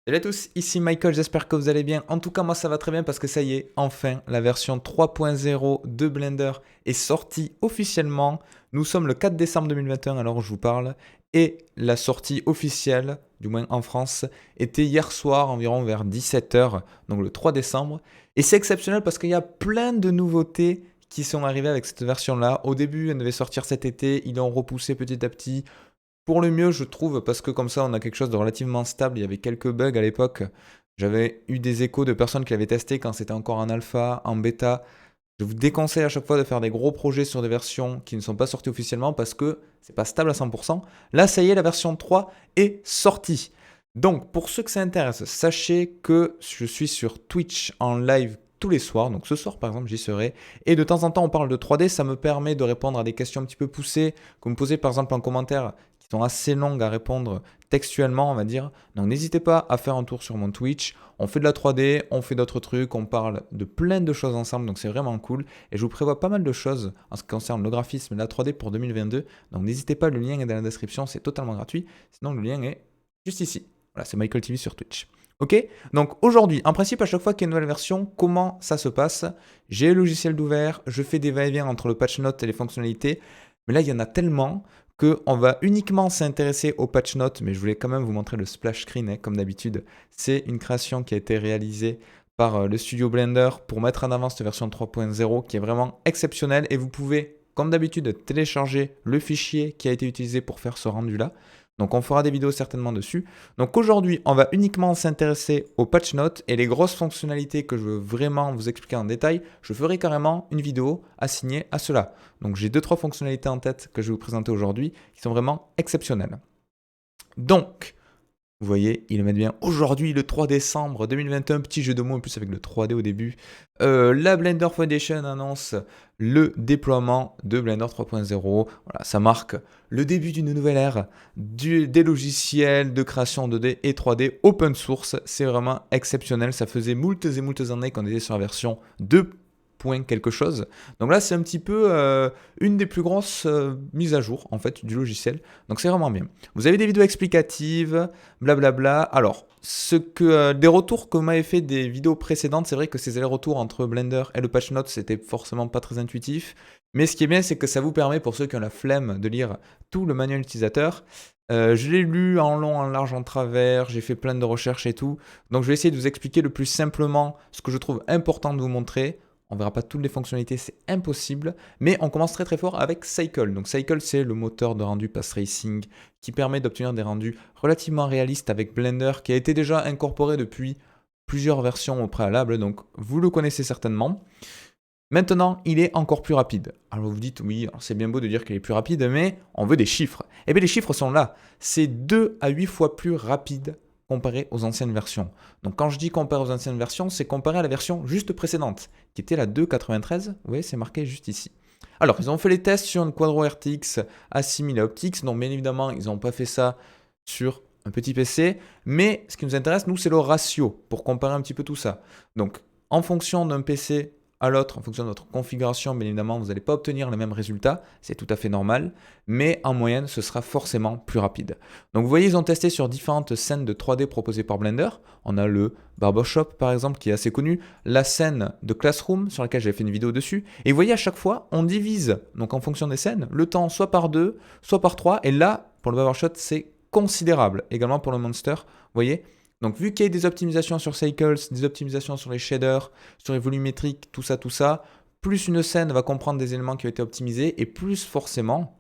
Salut à tous, ici Michael, j'espère que vous allez bien. En tout cas, moi ça va très bien parce que ça y est, enfin, la version 3.0 de Blender est sortie officiellement. Nous sommes le 4 décembre 2021 alors où je vous parle. Et la sortie officielle, du moins en France, était hier soir environ vers 17 h, donc le 3 décembre. Et c'est exceptionnel parce qu'il y a plein de nouveautés qui sont arrivées avec cette version-là. Au début, elle devait sortir cet été, ils l'ont repoussé petit à petit. Pour le mieux, je trouve, parce que comme ça, on a quelque chose de relativement stable. Il y avait quelques bugs à l'époque. J'avais eu des échos de personnes qui l'avaient testé quand c'était encore en alpha, en bêta. Je vous déconseille à chaque fois de faire des gros projets sur des versions qui ne sont pas sorties officiellement parce que c'est pas stable à 100%. Là, ça y est, la version 3 est sortie. Donc, pour ceux que ça intéresse, sachez que je suis sur Twitch en live tous les soirs. Donc, ce soir, par exemple, j'y serai. Et de temps en temps, on parle de 3D. Ça me permet de répondre à des questions un petit peu poussées que vous me posez, par exemple, en commentaire, qui sont assez longues à répondre textuellement, on va dire. Donc, n'hésitez pas à faire un tour sur mon Twitch. On fait de la 3D, on fait d'autres trucs, on parle de plein de choses ensemble, donc c'est vraiment cool. Et je vous prévois pas mal de choses en ce qui concerne le graphisme et la 3D pour 2022. Donc n'hésitez pas, le lien est dans la description, c'est totalement gratuit. Sinon, le lien est juste ici. Voilà, c'est Michael TV sur Twitch. Ok? Donc aujourd'hui, en principe, à chaque fois qu'il y a une nouvelle version, comment ça se passe? J'ai le logiciel d'ouvert, je fais des va-et-vient entre le patch note et les fonctionnalités. Mais là, il y en a tellement qu'on va uniquement s'intéresser au patch note, mais je voulais quand même vous montrer le splash screen, hein, comme d'habitude. C'est une création qui a été réalisée par le studio Blender pour mettre en avant cette version 3.0 qui est vraiment exceptionnelle et vous pouvez, comme d'habitude, télécharger le fichier qui a été utilisé pour faire ce rendu-là. Donc on fera des vidéos certainement dessus. Donc aujourd'hui, on va uniquement s'intéresser aux patch notes et les grosses fonctionnalités que je veux vraiment vous expliquer en détail. Je ferai carrément une vidéo assignée à cela. Donc j'ai 2-3 fonctionnalités en tête que je vais vous présenter aujourd'hui qui sont vraiment exceptionnelles. Donc, vous voyez, ils le mettent bien. Aujourd'hui, le 3 décembre 2021, petit jeu de mots en plus avec le 3D au début. La Blender Foundation annonce le déploiement de Blender 3.0. Voilà, ça marque le début d'une nouvelle ère des logiciels de création 2D et 3D open source. C'est vraiment exceptionnel. Ça faisait moultes et moultes années qu'on était sur la version 2 point quelque chose. Donc là, c'est un petit peu une des plus grosses mises à jour en fait du logiciel. Donc c'est vraiment bien. Vous avez des vidéos explicatives, blablabla. Alors, des retours que vous m'avez fait des vidéos précédentes, c'est vrai que ces allers-retours entre Blender et le patch notes, c'était forcément pas très intuitif. Mais ce qui est bien, c'est que ça vous permet, pour ceux qui ont la flemme de lire tout le manuel utilisateur, je l'ai lu en long, en large, en travers, j'ai fait plein de recherches et tout. Donc je vais essayer de vous expliquer le plus simplement ce que je trouve important de vous montrer. On ne verra pas toutes les fonctionnalités, c'est impossible. Mais on commence très très fort avec Cycle. Donc Cycle, c'est le moteur de rendu Path Tracing qui permet d'obtenir des rendus relativement réalistes avec Blender, qui a été déjà incorporé depuis plusieurs versions au préalable. Donc vous le connaissez certainement. Maintenant, il est encore plus rapide. Alors vous vous dites, oui, c'est bien beau de dire qu'il est plus rapide, mais on veut des chiffres. Eh bien les chiffres sont là. C'est 2 à 8 fois plus rapide comparé aux anciennes versions. Donc quand je dis comparé aux anciennes versions, c'est comparé à la version juste précédente, qui était la 2.93. Vous voyez, c'est marqué juste ici. Alors, ils ont fait les tests sur une Quadro RTX assimilée à OptiX. Donc bien évidemment, ils n'ont pas fait ça sur un petit PC. Mais ce qui nous intéresse, nous, c'est le ratio, pour comparer un petit peu tout ça. Donc, en fonction d'un PC à l'autre, en fonction de votre configuration, bien évidemment, vous n'allez pas obtenir les mêmes résultats, c'est tout à fait normal, mais en moyenne, ce sera forcément plus rapide. Donc vous voyez, ils ont testé sur différentes scènes de 3D proposées par Blender. On a le Barbershop, par exemple, qui est assez connu, la scène de Classroom, sur laquelle j'avais fait une vidéo dessus, et vous voyez, à chaque fois, on divise, donc en fonction des scènes, le temps soit par 2, soit par 3, et là, pour le Barbershop, c'est considérable. Également pour le Monster, vous voyez. Donc vu qu'il y a des optimisations sur Cycles, des optimisations sur les shaders, sur les volumétriques, tout ça, plus une scène va comprendre des éléments qui ont été optimisés et plus forcément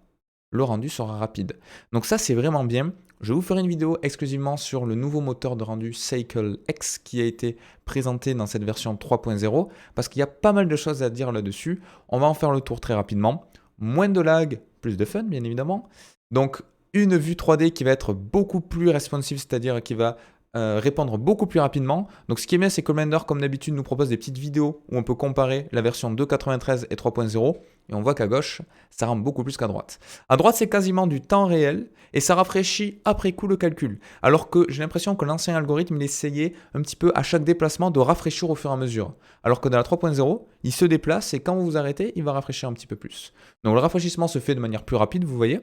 le rendu sera rapide. Donc ça c'est vraiment bien. Je vais vous faire une vidéo exclusivement sur le nouveau moteur de rendu Cycle X qui a été présenté dans cette version 3.0 parce qu'il y a pas mal de choses à dire là-dessus. On va en faire le tour très rapidement. Moins de lag, plus de fun bien évidemment. Donc une vue 3D qui va être beaucoup plus responsive, c'est-à-dire qui va répondre beaucoup plus rapidement. Donc ce qui est bien, c'est que Blender, comme d'habitude, nous propose des petites vidéos où on peut comparer la version 2.93 et 3.0 et on voit qu'à gauche, ça rentre beaucoup plus qu'à droite. À droite, c'est quasiment du temps réel et ça rafraîchit après coup le calcul. Alors que j'ai l'impression que l'ancien algorithme, il essayait un petit peu à chaque déplacement de rafraîchir au fur et à mesure. Alors que dans la 3.0, il se déplace et quand vous vous arrêtez, il va rafraîchir un petit peu plus. Donc le rafraîchissement se fait de manière plus rapide, vous voyez,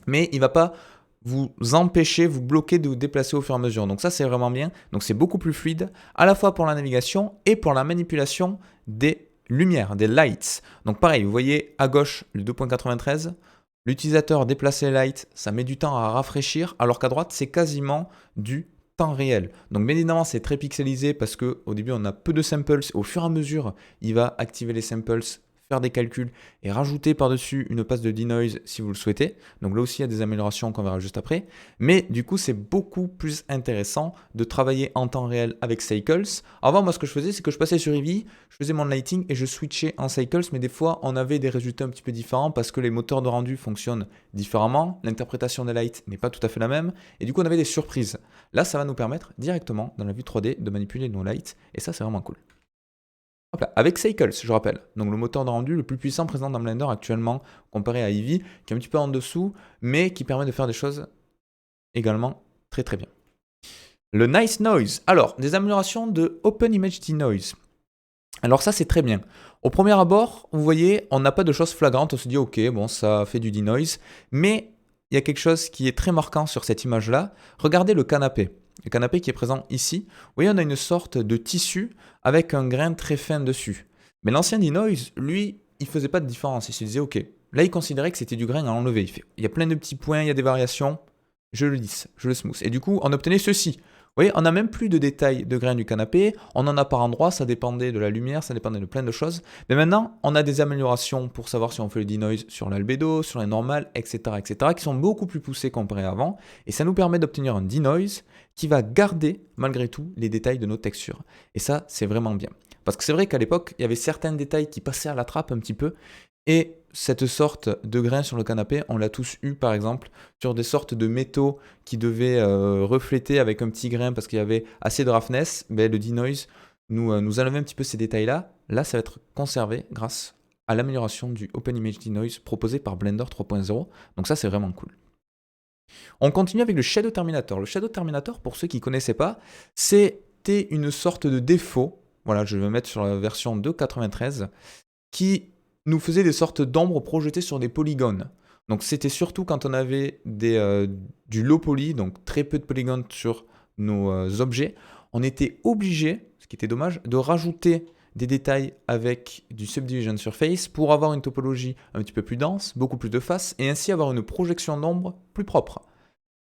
mais il ne va pas vous empêcher, vous bloquer de vous déplacer au fur et à mesure. Donc ça, c'est vraiment bien. Donc c'est beaucoup plus fluide, à la fois pour la navigation et pour la manipulation des lumières, des lights. Donc pareil, vous voyez à gauche le 2.93, l'utilisateur déplace les lights, ça met du temps à rafraîchir, alors qu'à droite, c'est quasiment du temps réel. Donc bien évidemment, c'est très pixelisé parce qu'au début, on a peu de samples. Au fur et à mesure, il va activer les samples, faire des calculs et rajouter par-dessus une passe de denoise si vous le souhaitez. Donc là aussi, il y a des améliorations qu'on verra juste après. Mais du coup, c'est beaucoup plus intéressant de travailler en temps réel avec Cycles. Avant, moi, ce que je faisais, c'est que je passais sur Eevee, je faisais mon lighting et je switchais en Cycles, mais des fois, on avait des résultats un petit peu différents parce que les moteurs de rendu fonctionnent différemment, l'interprétation des lights n'est pas tout à fait la même, et du coup, on avait des surprises. Là, ça va nous permettre directement, dans la vue 3D, de manipuler nos lights, et ça, c'est vraiment cool. Hop là, avec Cycles, je rappelle, donc le moteur de rendu le plus puissant présent dans Blender actuellement, comparé à Eevee, qui est un petit peu en dessous, mais qui permet de faire des choses également très très bien. Le Nice Noise, alors, des améliorations de Open Image Denoise. Alors ça, c'est très bien. Au premier abord, vous voyez, on n'a pas de choses flagrantes, on se dit, ok, bon, ça fait du denoise, mais il y a quelque chose qui est très marquant sur cette image-là. Regardez le canapé. Le canapé qui est présent ici. Vous voyez, on a une sorte de tissu avec un grain très fin dessus. Mais l'ancien denoise, lui, il faisait pas de différence. Il se disait, ok, là, il considérait que c'était du grain à enlever. Il y a plein de petits points, il y a des variations. Je le lisse, je le smooth. Et du coup, on obtenait ceci. Vous voyez, on n'a même plus de détails de grains du canapé, on en a par endroits, ça dépendait de la lumière, ça dépendait de plein de choses. Mais maintenant, on a des améliorations pour savoir si on fait le denoise sur l'albédo, sur les normales, etc., qui sont beaucoup plus poussées comparé à avant. Et ça nous permet d'obtenir un denoise qui va garder, malgré tout, les détails de nos textures. Et ça, c'est vraiment bien. Parce que c'est vrai qu'à l'époque, il y avait certains détails qui passaient à la trappe un petit peu, et cette sorte de grain sur le canapé, on l'a tous eu par exemple sur des sortes de métaux qui devaient refléter avec un petit grain parce qu'il y avait assez de roughness. Ben, le denoise nous enlevait un petit peu ces détails-là. Là, ça va être conservé grâce à l'amélioration du Open Image Denoise proposé par Blender 3.0. Donc ça, c'est vraiment cool. On continue avec le Shadow Terminator. Le Shadow Terminator, pour ceux qui ne connaissaient pas, c'était une sorte de défaut. Voilà, je vais me mettre sur la version 2.93 qui nous faisait des sortes d'ombres projetées sur des polygones. Donc c'était surtout quand on avait du low poly, donc très peu de polygones sur nos objets, on était obligé, ce qui était dommage, de rajouter des détails avec du subdivision surface pour avoir une topologie un petit peu plus dense, beaucoup plus de faces, et ainsi avoir une projection d'ombre plus propre.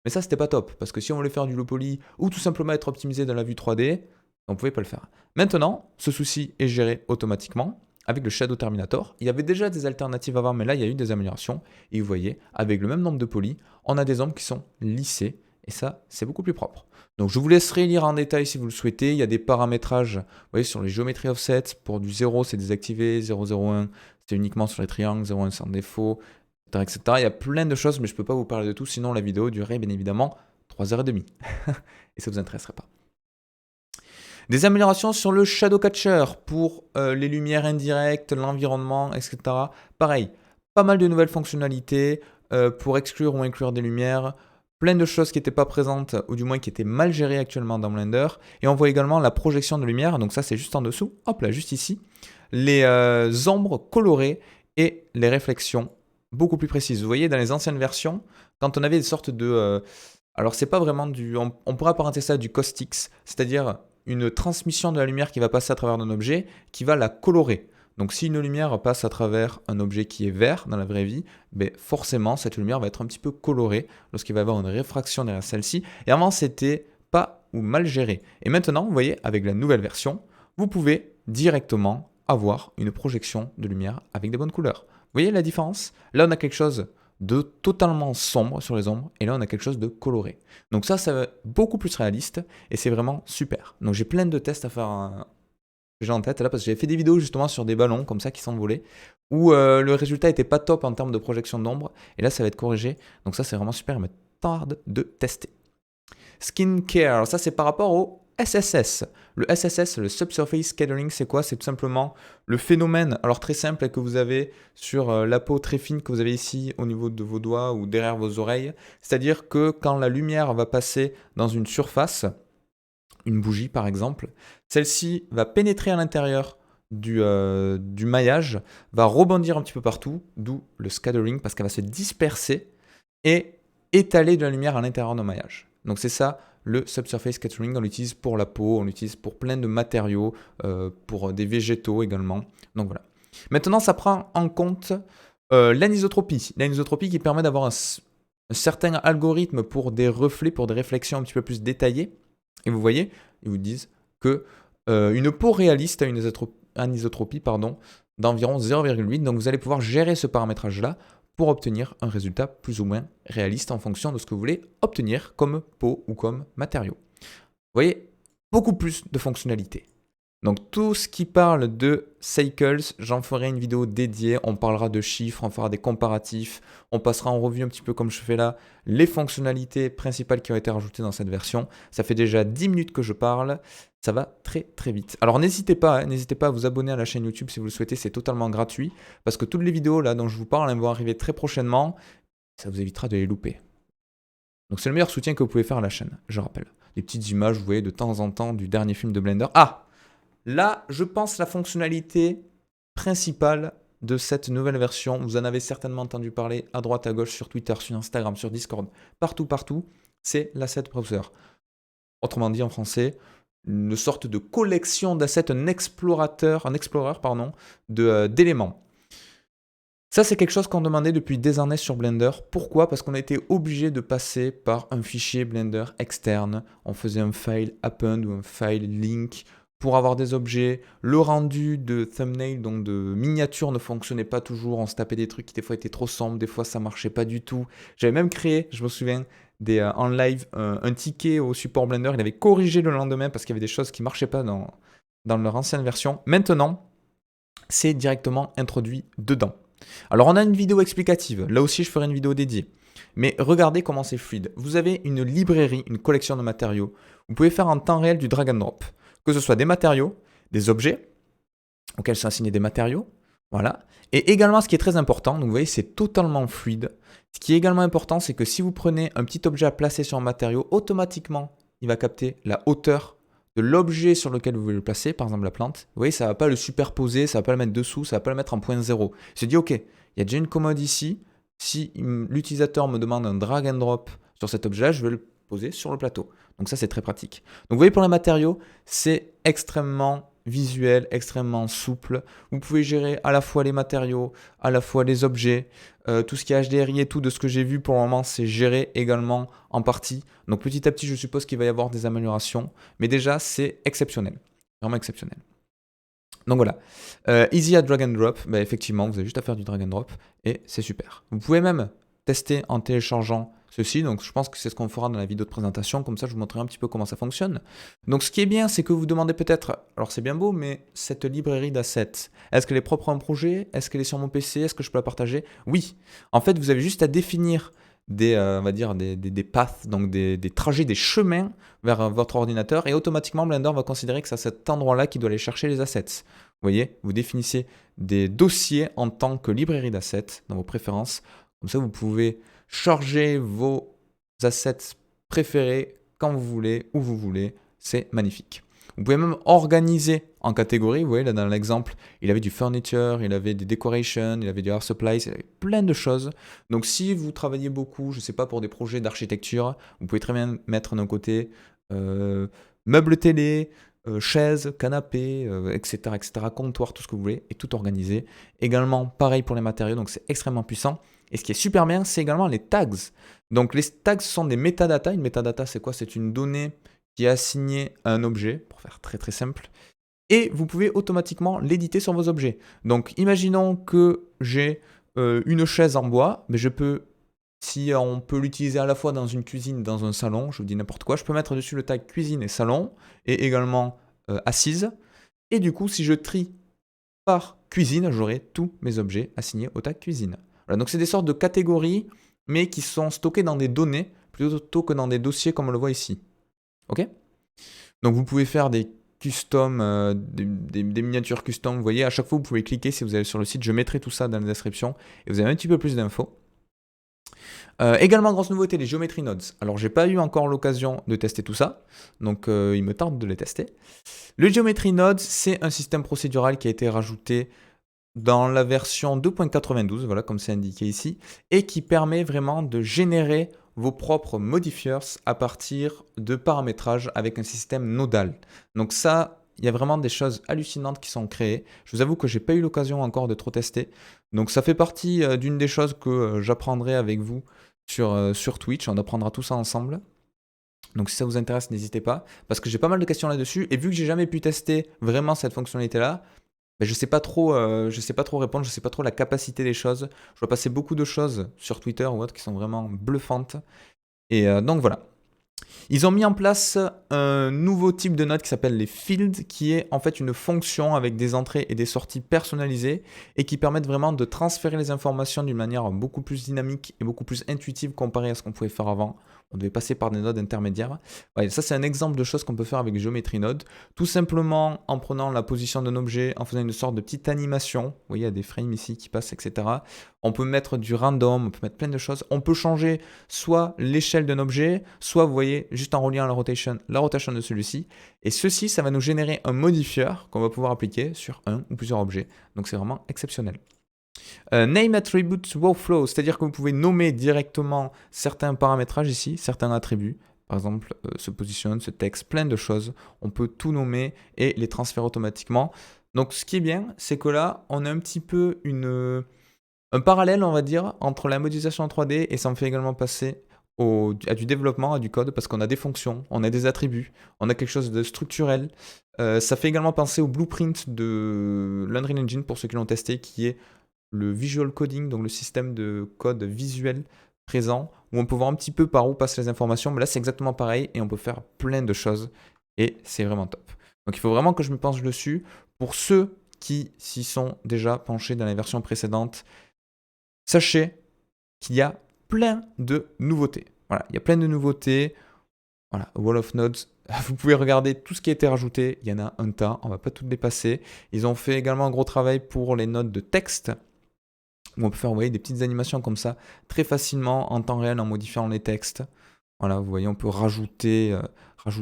Mais ça, c'était pas top, parce que si on voulait faire du low poly ou tout simplement être optimisé dans la vue 3D, on pouvait pas le faire. Maintenant, ce souci est géré automatiquement avec le Shadow Terminator. Il y avait déjà des alternatives avant, mais là, il y a eu des améliorations. Et vous voyez, avec le même nombre de polys, on a des ombres qui sont lissées. Et ça, c'est beaucoup plus propre. Donc, je vous laisserai lire en détail si vous le souhaitez. Il y a des paramétrages, vous voyez, sur les géométries offset. Pour du 0, c'est désactivé. 0,01, c'est uniquement sur les triangles. 0,1 sans défaut, etc., etc. Il y a plein de choses, mais je ne peux pas vous parler de tout. Sinon, la vidéo durerait bien évidemment 3h30. Et ça ne vous intéresserait pas. Des améliorations sur le Shadow Catcher pour les lumières indirectes, l'environnement, etc. Pareil, pas mal de nouvelles fonctionnalités pour exclure ou inclure des lumières. Plein de choses qui n'étaient pas présentes, ou du moins qui étaient mal gérées actuellement dans Blender. Et on voit également la projection de lumière, donc ça c'est juste en dessous, hop là, juste ici. Les ombres colorées et les réflexions beaucoup plus précises. Vous voyez, dans les anciennes versions, quand on avait des sortes de... alors c'est pas vraiment du... On pourrait apparenter ça à du caustics, c'est-à-dire une transmission de la lumière qui va passer à travers un objet qui va la colorer. Donc si une lumière passe à travers un objet qui est vert dans la vraie vie, ben forcément cette lumière va être un petit peu colorée lorsqu'il va y avoir une réfraction derrière celle-ci. Et avant c'était pas ou mal géré. Et maintenant, vous voyez, avec la nouvelle version, vous pouvez directement avoir une projection de lumière avec des bonnes couleurs. Vous voyez la différence? Là on a quelque chose de totalement sombre sur les ombres, et là on a quelque chose de coloré. Donc ça va être beaucoup plus réaliste, et c'est vraiment super. Donc j'ai plein de tests à faire que j'ai en tête là, parce que j'avais fait des vidéos justement sur des ballons comme ça qui s'envolaient, où le résultat était pas top en termes de projection d'ombre, et là ça va être corrigé. Donc ça c'est vraiment super, il me tarde de tester. Skincare, ça c'est par rapport au SSS. Le SSS, le Subsurface Scattering, c'est quoi? C'est tout simplement le phénomène, alors très simple, que vous avez sur la peau très fine que vous avez ici au niveau de vos doigts ou derrière vos oreilles. C'est-à-dire que quand la lumière va passer dans une surface, une bougie par exemple, celle-ci va pénétrer à l'intérieur du maillage, va rebondir un petit peu partout, d'où le scattering, parce qu'elle va se disperser et étaler de la lumière à l'intérieur d'un maillage. Donc c'est ça le subsurface scattering, on l'utilise pour la peau, on l'utilise pour plein de matériaux, pour des végétaux également. Donc voilà. Maintenant, ça prend en compte l'anisotropie. L'anisotropie qui permet d'avoir un certain algorithme pour des reflets, pour des réflexions un petit peu plus détaillées. Et vous voyez, ils vous disent que une peau réaliste a une anisotropie d'environ 0,8. Donc vous allez pouvoir gérer ce paramétrage-là pour obtenir un résultat plus ou moins réaliste en fonction de ce que vous voulez obtenir comme peau ou comme matériau. Vous voyez, beaucoup plus de fonctionnalités. Donc tout ce qui parle de cycles, j'en ferai une vidéo dédiée, on parlera de chiffres, on fera des comparatifs, on passera en revue un petit peu comme je fais là, les fonctionnalités principales qui ont été rajoutées dans cette version. Ça fait déjà 10 minutes que je parle, ça va très très vite. Alors n'hésitez pas à vous abonner à la chaîne YouTube si vous le souhaitez, c'est totalement gratuit, parce que toutes les vidéos là dont je vous parle, elles vont arriver très prochainement, ça vous évitera de les louper. Donc c'est le meilleur soutien que vous pouvez faire à la chaîne, je rappelle. Des petites images, vous voyez, de temps en temps du dernier film de Blender. Ah! Là, je pense la fonctionnalité principale de cette nouvelle version, vous en avez certainement entendu parler à droite, à gauche, sur Twitter, sur Instagram, sur Discord, partout, c'est l'asset browser. Autrement dit en français, une sorte de collection d'assets, un explorer d'éléments. Ça, c'est quelque chose qu'on demandait depuis des années sur Blender. Pourquoi? Parce qu'on a été obligé de passer par un fichier Blender externe. On faisait un file append ou un file link pour avoir des objets. Le rendu de thumbnail, donc de miniature, ne fonctionnait pas toujours. On se tapait des trucs qui des fois étaient trop sombres, des fois ça marchait pas du tout. J'avais même créé, je me souviens, en live, un ticket au support Blender. Il avait corrigé le lendemain parce qu'il y avait des choses qui marchaient pas dans leur ancienne version. Maintenant, c'est directement introduit dedans. Alors on a une vidéo explicative, là aussi je ferai une vidéo dédiée. Mais regardez comment c'est fluide. Vous avez une librairie, une collection de matériaux. Vous pouvez faire en temps réel du drag and drop. Que ce soit des matériaux, des objets, auxquels sont assignés des matériaux. Voilà. Et également ce qui est très important, donc vous voyez c'est totalement fluide. Ce qui est également important, c'est que si vous prenez un petit objet à placer sur un matériau, automatiquement il va capter la hauteur de l'objet sur lequel vous voulez le placer, par exemple la plante. Vous voyez, ça ne va pas le superposer, ça ne va pas le mettre dessous, ça ne va pas le mettre en point 0. Il se dit, ok, il y a déjà une commode ici. Si l'utilisateur me demande un drag and drop sur cet objet-là, je vais le poser sur le plateau. Donc ça, c'est très pratique. Donc vous voyez, pour les matériaux, c'est extrêmement visuel, extrêmement souple. Vous pouvez gérer à la fois les matériaux, à la fois les objets, tout ce qui est HDRI et tout de ce que j'ai vu pour le moment, c'est géré également en partie. Donc petit à petit, je suppose qu'il va y avoir des améliorations, mais déjà, c'est exceptionnel, vraiment exceptionnel. Donc voilà, easy à drag and drop, bah, effectivement, vous avez juste à faire du drag and drop et c'est super. Vous pouvez même tester en téléchargeant ceci, donc je pense que c'est ce qu'on fera dans la vidéo de présentation, comme ça je vous montrerai un petit peu comment ça fonctionne. Donc ce qui est bien, c'est que vous demandez peut-être, alors c'est bien beau, mais cette librairie d'assets, est-ce qu'elle est propre à un projet? Est-ce qu'elle est sur mon PC? Est-ce que je peux la partager? Oui, en fait vous avez juste à définir on va dire des paths, donc des trajets, des chemins vers votre ordinateur, et automatiquement Blender va considérer que c'est à cet endroit-là qu'il doit aller chercher les assets. Vous voyez, vous définissez des dossiers en tant que librairie d'assets dans vos préférences, comme ça vous pouvez charger vos assets préférés quand vous voulez, où vous voulez, c'est magnifique. Vous pouvez même organiser en catégories. Vous voyez, là dans l'exemple, il avait du furniture, il avait des decorations, il avait du art supplies, il avait plein de choses. Donc si vous travaillez beaucoup, je ne sais pas, pour des projets d'architecture, vous pouvez très bien mettre d'un côté meubles télé, chaises, canapés, etc., comptoir, tout ce que vous voulez, et tout organisé. Également, pareil pour les matériaux, donc c'est extrêmement puissant. Et ce qui est super bien, c'est également les tags. Donc les tags sont des métadatas. Une métadata, c'est quoi? C'est une donnée qui est assignée à un objet, pour faire très très simple. Et vous pouvez automatiquement l'éditer sur vos objets. Donc imaginons que j'ai une chaise en bois, mais je peux, si on peut l'utiliser à la fois dans une cuisine, dans un salon, je vous dis n'importe quoi, je peux mettre dessus le tag cuisine et salon, et également assise. Et du coup, si je trie par cuisine, j'aurai tous mes objets assignés au tag cuisine. Voilà, donc c'est des sortes de catégories, mais qui sont stockées dans des données, plutôt que dans des dossiers comme on le voit ici. Ok? Donc vous pouvez faire des custom, des miniatures custom, vous voyez, à chaque fois vous pouvez cliquer si vous allez sur le site, je mettrai tout ça dans la description, et vous avez un petit peu plus d'infos. Également, grosse nouveauté, les Geometry Nodes. Alors, j'ai pas eu encore l'occasion de tester tout ça, donc il me tarde de les tester. Le Geometry Nodes, c'est un système procédural qui a été rajouté dans la version 2.92, voilà, comme c'est indiqué ici, et qui permet vraiment de générer vos propres modifiers à partir de paramétrages avec un système nodal. Donc ça, il y a vraiment des choses hallucinantes qui sont créées. Je vous avoue que j'ai pas eu l'occasion encore de trop tester. Donc ça fait partie d'une des choses que j'apprendrai avec vous sur Twitch. On apprendra tout ça ensemble. Donc si ça vous intéresse, n'hésitez pas, parce que j'ai pas mal de questions là-dessus, et vu que j'ai jamais pu tester vraiment cette fonctionnalité-là, ben, je sais pas trop répondre, je sais pas trop la capacité des choses. Je vois passer beaucoup de choses sur Twitter ou autres qui sont vraiment bluffantes. Et donc voilà. Ils ont mis en place un nouveau type de note qui s'appelle les fields, qui est en fait une fonction avec des entrées et des sorties personnalisées et qui permettent vraiment de transférer les informations d'une manière beaucoup plus dynamique et beaucoup plus intuitive comparé à ce qu'on pouvait faire avant. On devait passer par des nodes intermédiaires. Ouais, ça, c'est un exemple de choses qu'on peut faire avec Geometry Node. Tout simplement en prenant la position d'un objet, en faisant une sorte de petite animation. Vous voyez, il y a des frames ici qui passent, etc. On peut mettre du random, on peut mettre plein de choses. On peut changer soit l'échelle d'un objet, soit, vous voyez, juste en reliant la rotation de celui-ci. Et ceci, ça va nous générer un modifier qu'on va pouvoir appliquer sur un ou plusieurs objets. Donc c'est vraiment exceptionnel. Name Attributes Workflow, c'est-à-dire que vous pouvez nommer directement certains paramétrages ici, certains attributs. Par exemple, ce position, ce texte, plein de choses. On peut tout nommer et les transférer automatiquement. Donc ce qui est bien, c'est que là, on a un petit peu un parallèle, on va dire, entre la modélisation en 3D et ça me fait également passer à du développement, à du code, parce qu'on a des fonctions, on a des attributs, on a quelque chose de structurel. Ça fait également penser au blueprint de l'Unreal Engine, pour ceux qui l'ont testé, qui est le visual coding, donc le système de code visuel présent, où on peut voir un petit peu par où passent les informations. Mais là, c'est exactement pareil et on peut faire plein de choses et c'est vraiment top. Donc il faut vraiment que je me penche dessus. Pour ceux qui s'y sont déjà penchés dans les versions précédentes, sachez qu'il y a plein de nouveautés. Voilà, il y a plein de nouveautés. Voilà, Wall of Nodes, vous pouvez regarder tout ce qui a été rajouté. Il y en a un tas, on ne va pas tout dépasser. Ils ont fait également un gros travail pour les nodes de texte, où on peut faire, vous voyez, des petites animations comme ça, très facilement en temps réel en modifiant les textes. Voilà, vous voyez, on peut rajouter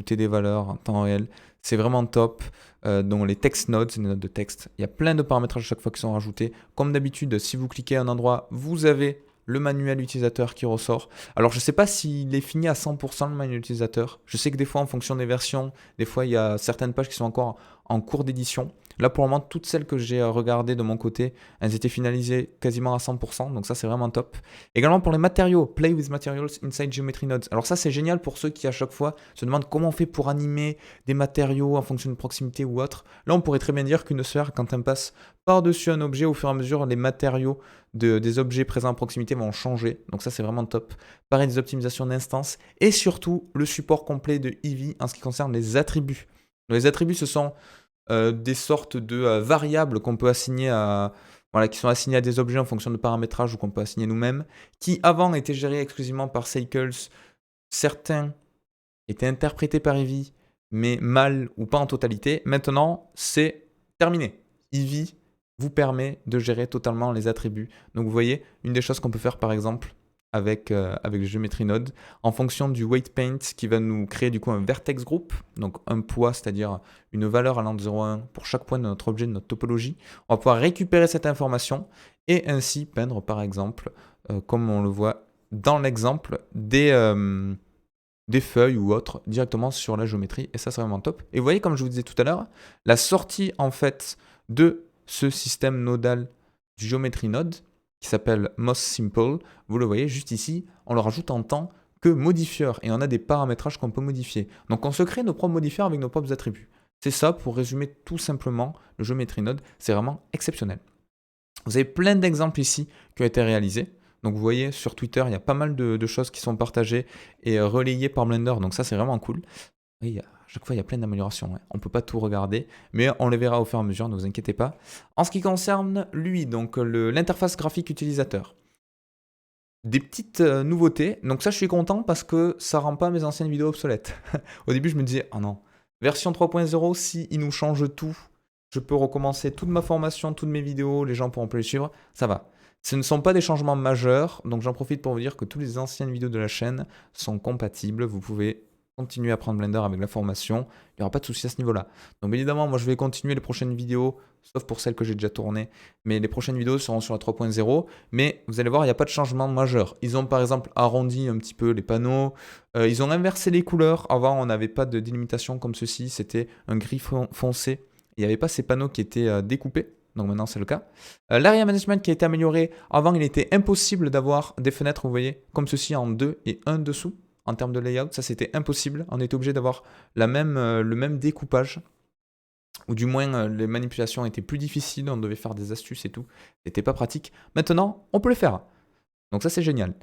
des valeurs en temps réel. C'est vraiment top. Donc les text nodes, les notes de texte, il y a plein de paramétrages à chaque fois qui sont rajoutés. Comme d'habitude, si vous cliquez à un endroit, vous avez le manuel utilisateur qui ressort. Alors je ne sais pas s'il est fini à 100% le manuel utilisateur. Je sais que des fois, en fonction des versions, des fois il y a certaines pages qui sont encore en cours d'édition. Là, pour le moment, toutes celles que j'ai regardées de mon côté, elles étaient finalisées quasiment à 100%, donc ça, c'est vraiment top. Également pour les matériaux, Play with Materials inside Geometry Nodes. Alors ça, c'est génial pour ceux qui, à chaque fois, se demandent comment on fait pour animer des matériaux en fonction de proximité ou autre. Là, on pourrait très bien dire qu'une sphère, quand elle passe par-dessus un objet, au fur et à mesure, les matériaux des objets présents à proximité vont changer. Donc ça, c'est vraiment top. Pareil, des optimisations d'instance et surtout, le support complet de Eevee en ce qui concerne les attributs. Donc, les attributs, ce sont des sortes de variables qu'on peut assigner qui sont assignées à des objets en fonction de paramétrage ou qu'on peut assigner nous-mêmes, qui avant étaient gérés exclusivement par Cycles. Certains étaient interprétés par Eevee, mais mal ou pas en totalité. Maintenant, c'est terminé. Eevee vous permet de gérer totalement les attributs. Donc vous voyez, une des choses qu'on peut faire par exemple avec le Geometry Node, en fonction du weight paint qui va nous créer du coup un vertex group, donc un poids, c'est-à-dire une valeur allant de 0 à 1 pour chaque point de notre objet, de notre topologie. On va pouvoir récupérer cette information et ainsi peindre par exemple, comme on le voit dans l'exemple, des feuilles ou autres directement sur la géométrie et ça c'est vraiment top. Et vous voyez, comme je vous disais tout à l'heure, la sortie en fait de ce système nodal du Geometry Node qui s'appelle Most Simple, vous le voyez juste ici, on le rajoute en tant que modifieur et on a des paramétrages qu'on peut modifier. Donc on se crée nos propres modifieurs avec nos propres attributs. C'est ça pour résumer tout simplement le Geometry Node, c'est vraiment exceptionnel. Vous avez plein d'exemples ici qui ont été réalisés. Donc vous voyez sur Twitter, il y a pas mal de choses qui sont partagées et relayées par Blender, donc ça c'est vraiment cool. Oui, à chaque fois il y a plein d'améliorations, on ne peut pas tout regarder, mais on les verra au fur et à mesure, ne vous inquiétez pas. En ce qui concerne lui, donc l'interface graphique utilisateur, des petites nouveautés, donc ça je suis content parce que ça rend pas mes anciennes vidéos obsolètes. Au début je me disais, oh non, version 3.0, si il nous change tout, je peux recommencer toute ma formation, toutes mes vidéos, les gens pourront plus les suivre, ça va. Ce ne sont pas des changements majeurs, donc j'en profite pour vous dire que toutes les anciennes vidéos de la chaîne sont compatibles. Vous pouvez continuer à apprendre Blender avec la formation, il n'y aura pas de souci à ce niveau-là. Donc évidemment, moi je vais continuer les prochaines vidéos, sauf pour celles que j'ai déjà tournées, mais les prochaines vidéos seront sur la 3.0, mais vous allez voir, il n'y a pas de changement majeur. Ils ont par exemple arrondi un petit peu les panneaux, ils ont inversé les couleurs. Avant, on n'avait pas de délimitation comme ceci, c'était un gris foncé. Il n'y avait pas ces panneaux qui étaient découpés. Donc maintenant c'est le cas. L'area management qui a été amélioré. Avant il était impossible d'avoir des fenêtres, vous voyez, comme ceci en deux et un dessous. En termes de layout, ça c'était impossible. On était obligé d'avoir le même découpage. Ou du moins les manipulations étaient plus difficiles, on devait faire des astuces et tout. C'était pas pratique. Maintenant, on peut le faire. Donc ça c'est génial.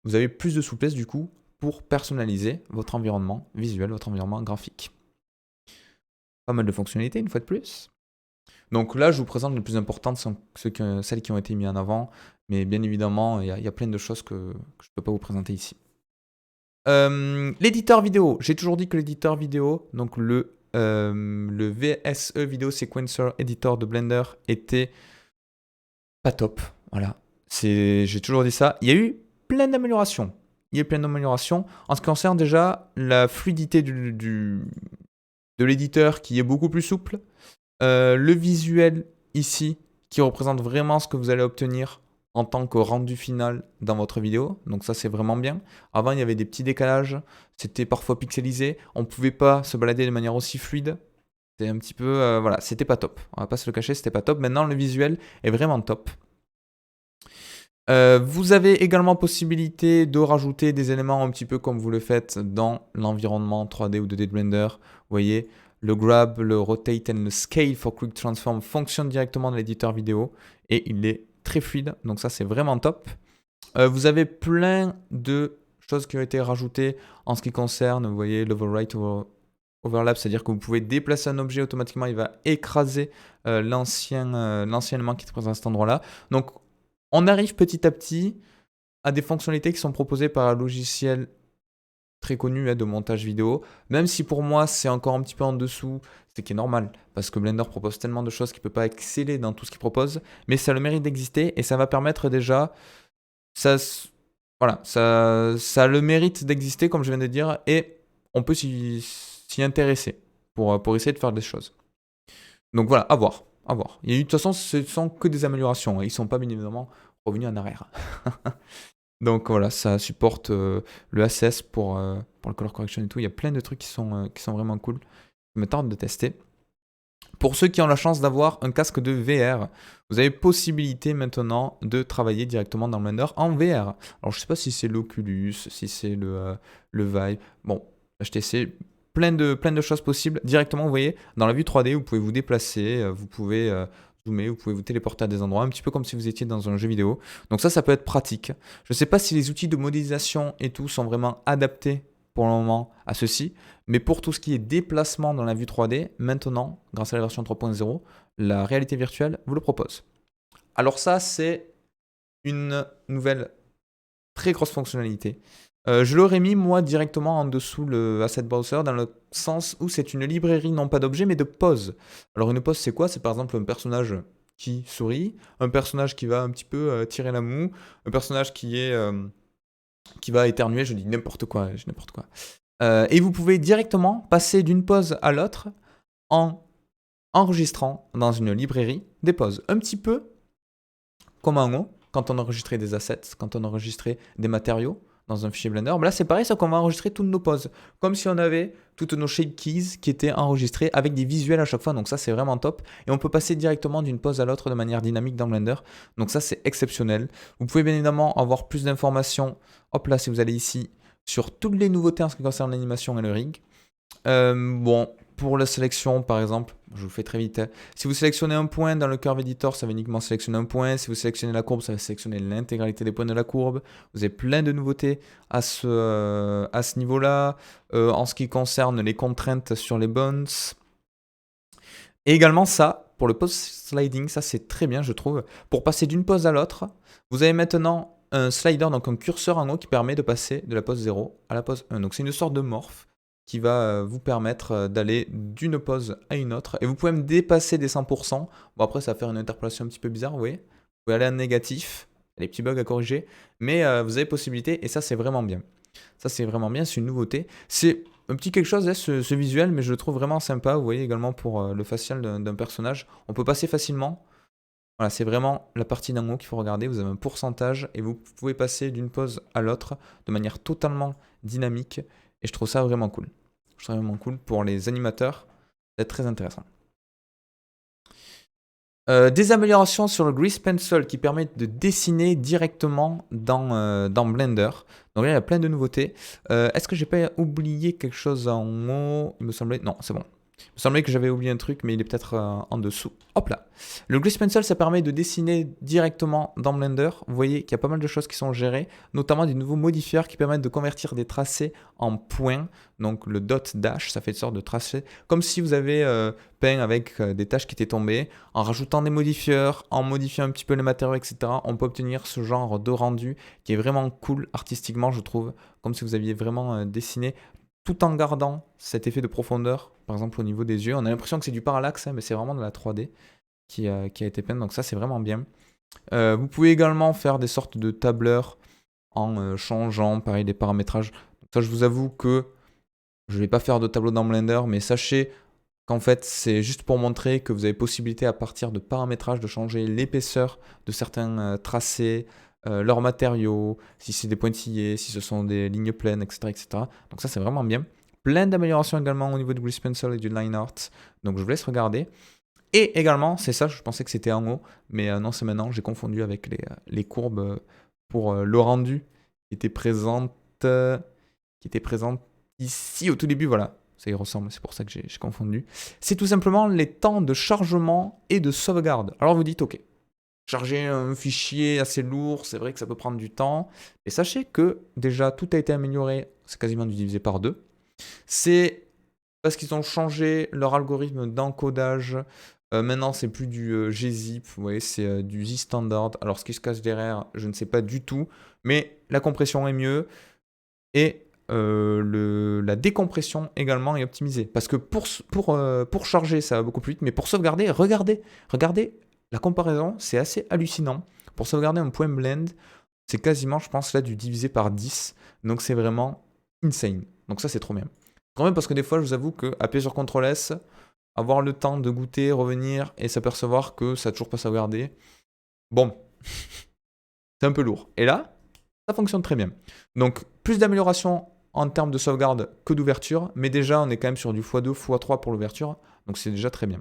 Vous avez plus de souplesse du coup pour personnaliser votre environnement visuel, votre environnement graphique. Pas mal de fonctionnalités une fois de plus. Donc là, je vous présente les plus importantes, sont celles qui ont été mises en avant. Mais bien évidemment, il y a plein de choses que je ne peux pas vous présenter ici. L'éditeur vidéo. J'ai toujours dit que l'éditeur vidéo, donc le VSE Video Sequencer Editor de Blender était pas top. Voilà. J'ai toujours dit ça. Il y a eu plein d'améliorations. En ce qui concerne déjà la fluidité de l'éditeur qui est beaucoup plus souple. Le visuel ici qui représente vraiment ce que vous allez obtenir en tant que rendu final dans votre vidéo. Donc ça c'est vraiment bien. Avant il y avait des petits décalages, c'était parfois pixelisé, on ne pouvait pas se balader de manière aussi fluide. C'était un petit peu, voilà, c'était pas top. On va pas se le cacher, c'était pas top. Maintenant le visuel est vraiment top. Vous avez également possibilité de rajouter des éléments un petit peu comme vous le faites dans l'environnement 3D ou 2D de Blender. Vous voyez, le grab, le rotate et le scale for quick transform fonctionnent directement dans l'éditeur vidéo et il est très fluide, donc ça c'est vraiment top. Vous avez plein de choses qui ont été rajoutées en ce qui concerne, vous voyez, l'overwrite overlap, c'est-à-dire que vous pouvez déplacer un objet automatiquement, il va écraser l'ancien élément qui est présent à cet endroit-là. Donc on arrive petit à petit à des fonctionnalités qui sont proposées par un logiciel très connu de montage vidéo, même si pour moi c'est encore un petit peu en dessous, c'est qui est normal, parce que Blender propose tellement de choses qu'il ne peut pas exceller dans tout ce qu'il propose, mais ça a le mérite d'exister et ça va permettre déjà, voilà, ça a le mérite d'exister comme je viens de dire, et on peut s'y intéresser pour essayer de faire des choses. Donc voilà, à voir. Il y a eu, de toute façon, ce sont que des améliorations, ils ne sont pas bien évidemment revenus en arrière. Donc voilà, ça supporte le ACS pour le color correction et tout. Il y a plein de trucs qui sont vraiment cool. Je me tarde de tester. Pour ceux qui ont la chance d'avoir un casque de VR, vous avez possibilité maintenant de travailler directement dans Blender en VR. Alors je ne sais pas si c'est l'Oculus, si c'est le Vive. Bon, HTC, plein de choses possibles. Directement, vous voyez, dans la vue 3D, vous pouvez vous déplacer, vous pouvez zoomer, vous pouvez vous téléporter à des endroits, un petit peu comme si vous étiez dans un jeu vidéo. Donc ça peut être pratique. Je ne sais pas si les outils de modélisation et tout sont vraiment adaptés pour le moment à ceci, mais pour tout ce qui est déplacement dans la vue 3D, maintenant, grâce à la version 3.0, la réalité virtuelle vous le propose. Alors ça, c'est une nouvelle très grosse fonctionnalité. Je l'aurais mis moi directement en dessous le Asset Browser dans le sens où c'est une librairie non pas d'objets mais de poses. Alors une pose c'est quoi? C'est par exemple un personnage qui sourit, un personnage qui va un petit peu tirer la moue, un personnage qui va éternuer, je dis n'importe quoi. Et vous pouvez directement passer d'une pose à l'autre en enregistrant dans une librairie des poses. Un petit peu comme en haut, quand on enregistrait des assets, quand on enregistrait des matériaux dans un fichier Blender. Là, c'est pareil, c'est qu'on va enregistrer toutes nos poses. Comme si on avait toutes nos shape keys qui étaient enregistrées avec des visuels à chaque fois. Donc ça, c'est vraiment top. Et on peut passer directement d'une pose à l'autre de manière dynamique dans Blender. Donc ça, c'est exceptionnel. Vous pouvez bien évidemment avoir plus d'informations. Hop là, si vous allez ici, sur toutes les nouveautés en ce qui concerne l'animation et le rig. Bon, pour la sélection, par exemple, je vous fais très vite. Si vous sélectionnez un point dans le Curve Editor, ça va uniquement sélectionner un point. Si vous sélectionnez la courbe, ça va sélectionner l'intégralité des points de la courbe. Vous avez plein de nouveautés à ce niveau-là. En ce qui concerne les contraintes sur les bones. Et également ça, pour le pose sliding, ça c'est très bien, je trouve. Pour passer d'une pose à l'autre, vous avez maintenant un slider, donc un curseur en haut qui permet de passer de la pose 0 à la pose 1. Donc c'est une sorte de morph qui va vous permettre d'aller d'une pose à une autre. Et vous pouvez même dépasser des 100%. Bon, après, ça va faire une interpolation un petit peu bizarre, vous voyez. Vous pouvez aller en négatif, il y a des petits bugs à corriger. Mais vous avez possibilité, et ça, c'est vraiment bien. Ça, c'est vraiment bien, c'est une nouveauté. C'est un petit quelque chose, hein, ce visuel, mais je le trouve vraiment sympa. Vous voyez également pour le facial d'un personnage. On peut passer facilement. Voilà, c'est vraiment la partie d'en haut qu'il faut regarder. Vous avez un pourcentage et vous pouvez passer d'une pose à l'autre de manière totalement dynamique. Et je trouve ça vraiment cool. Je trouve ça vraiment cool pour les animateurs. C'est très intéressant. Des améliorations sur le Grease Pencil qui permettent de dessiner directement dans Blender. Donc là, il y a plein de nouveautés. Est-ce que j'ai pas oublié quelque chose en haut? Il me semblait... Non, c'est bon. Il me semblait que j'avais oublié un truc, mais il est peut-être en dessous. Hop là. Le Grease Pencil, ça permet de dessiner directement dans Blender. Vous voyez qu'il y a pas mal de choses qui sont gérées, notamment des nouveaux modifieurs qui permettent de convertir des tracés en points. Donc le dot dash, ça fait une sorte de tracé, comme si vous avez peint avec des taches qui étaient tombées. En rajoutant des modifieurs, en modifiant un petit peu les matériaux, etc., on peut obtenir ce genre de rendu qui est vraiment cool artistiquement, je trouve, comme si vous aviez vraiment dessiné tout en gardant cet effet de profondeur, par exemple au niveau des yeux. On a l'impression que c'est du parallaxe, hein, mais c'est vraiment de la 3D qui a été peinte, donc ça c'est vraiment bien. Vous pouvez également faire des sortes de tableurs en changeant, pareil, des paramétrages. Donc ça, je vous avoue que je ne vais pas faire de tableau dans Blender, mais sachez qu'en fait, c'est juste pour montrer que vous avez possibilité à partir de paramétrages de changer l'épaisseur de certains tracés, leurs matériaux, si c'est des pointillés, si ce sont des lignes pleines, etc. etc. Donc ça, c'est vraiment bien. Plein d'améliorations également au niveau du Grease Pencil et du Line Art. Donc je vous laisse regarder. Et également, c'est ça, je pensais que c'était en haut, mais non, c'est maintenant, j'ai confondu avec les courbes pour le rendu qui était présente, ici au tout début, voilà. Ça y ressemble, c'est pour ça que j'ai confondu. C'est tout simplement les temps de chargement et de sauvegarde. Alors vous dites, ok, charger un fichier assez lourd, c'est vrai que ça peut prendre du temps. Et sachez que déjà, tout a été amélioré, c'est quasiment divisé par deux. C'est parce qu'ils ont changé leur algorithme d'encodage. Maintenant, c'est plus du gzip, vous voyez, c'est du Z-standard. Alors, ce qui se cache derrière, je ne sais pas du tout, mais la compression est mieux et la décompression également est optimisée. Parce que pour charger, ça va beaucoup plus vite, mais pour sauvegarder, regardez la comparaison, c'est assez hallucinant. Pour sauvegarder un point blend, c'est quasiment, je pense, là, du divisé par 10. Donc, c'est vraiment insane. Donc, ça, c'est trop bien. Quand même, parce que des fois, je vous avoue que appuyer sur CTRL-S, avoir le temps de goûter, revenir et s'apercevoir que ça n'a toujours pas sauvegardé, bon, c'est un peu lourd. Et là, ça fonctionne très bien. Donc, plus d'amélioration en termes de sauvegarde que d'ouverture, mais déjà, on est quand même sur du x2, x3 pour l'ouverture, donc c'est déjà très bien.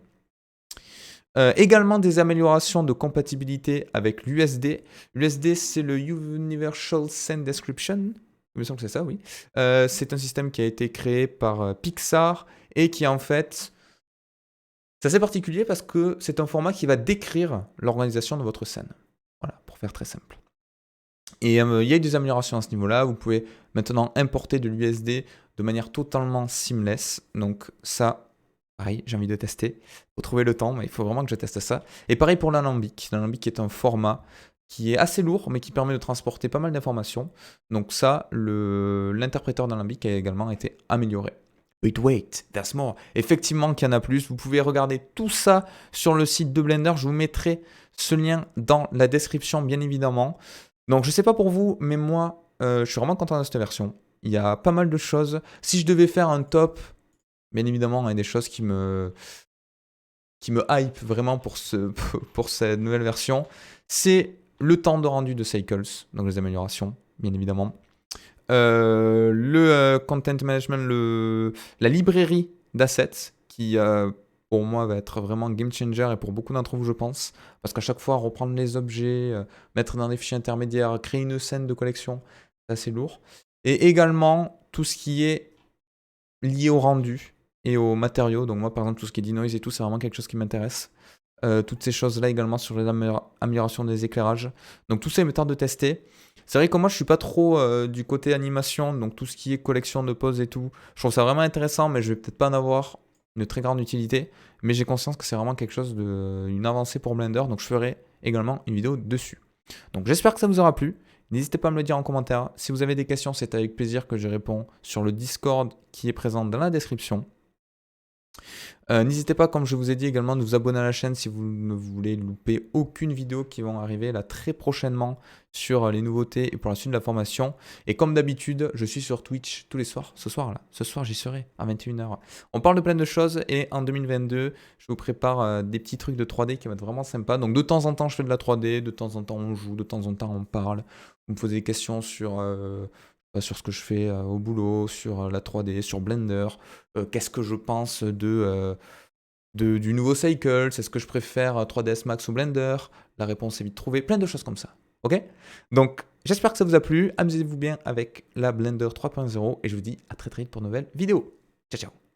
Également des améliorations de compatibilité avec l'USD. L'USD, c'est le Universal Scene Description. Il me semble que c'est ça, oui. C'est un système qui a été créé par Pixar et qui en fait, c'est assez particulier parce que c'est un format qui va décrire l'organisation de votre scène. Voilà, pour faire très simple. Et il y a eu des améliorations à ce niveau-là. Vous pouvez maintenant importer de l'USD de manière totalement seamless. Donc ça, pareil, j'ai envie de tester. Il faut trouver le temps, mais il faut vraiment que je teste ça. Et pareil pour l'alambic. L'alambic est un format qui est assez lourd, mais qui permet de transporter pas mal d'informations. Donc ça, l'interpréteur d'alambic a également été amélioré. But wait, there's more. Effectivement qu'il y en a plus. Vous pouvez regarder tout ça sur le site de Blender. Je vous mettrai ce lien dans la description, bien évidemment. Donc je sais pas pour vous, mais moi, je suis vraiment content de cette version. Il y a pas mal de choses. Si je devais faire un top, bien évidemment, il y a des choses qui me hype vraiment pour cette nouvelle version. C'est le temps de rendu de Cycles, donc les améliorations, bien évidemment. Le content management, la librairie d'assets qui pour moi va être vraiment game changer et pour beaucoup d'entre vous je pense, parce qu'à chaque fois reprendre les objets, mettre dans des fichiers intermédiaires, créer une scène de collection, c'est assez lourd. Et également tout ce qui est lié au rendu et aux matériaux, donc moi par exemple tout ce qui est denoise et tout, c'est vraiment quelque chose qui m'intéresse. Toutes ces choses-là également sur les améliorations des éclairages. Donc tout ça, il me tarde de tester. C'est vrai que moi, je suis pas trop du côté animation, donc tout ce qui est collection de poses et tout. Je trouve ça vraiment intéressant, mais je vais peut-être pas en avoir une très grande utilité. Mais j'ai conscience que c'est vraiment quelque chose une avancée pour Blender, donc je ferai également une vidéo dessus. Donc j'espère que ça vous aura plu. N'hésitez pas à me le dire en commentaire. Si vous avez des questions, c'est avec plaisir que je réponds sur le Discord qui est présent dans la description. N'hésitez pas, comme je vous ai dit également, de vous abonner à la chaîne si vous ne voulez louper aucune vidéo qui vont arriver là très prochainement sur les nouveautés et pour la suite de la formation. Et comme d'habitude, je suis sur Twitch tous les soirs. Ce soir j'y serai à 21h. On parle de plein de choses et en 2022, je vous prépare des petits trucs de 3D qui vont être vraiment sympas. Donc de temps en temps, je fais de la 3D, de temps en temps, on joue, de temps en temps, on parle. Vous me posez des questions sur ce que je fais au boulot, sur la 3D, sur Blender. Qu'est-ce que je pense du nouveau Cycle? Est-ce que je préfère 3ds Max ou Blender? La réponse est vite trouvée. Plein de choses comme ça. Ok? Donc, j'espère que ça vous a plu. Amusez-vous bien avec la Blender 3.0 et je vous dis à très très vite pour de nouvelles vidéos. Ciao, ciao!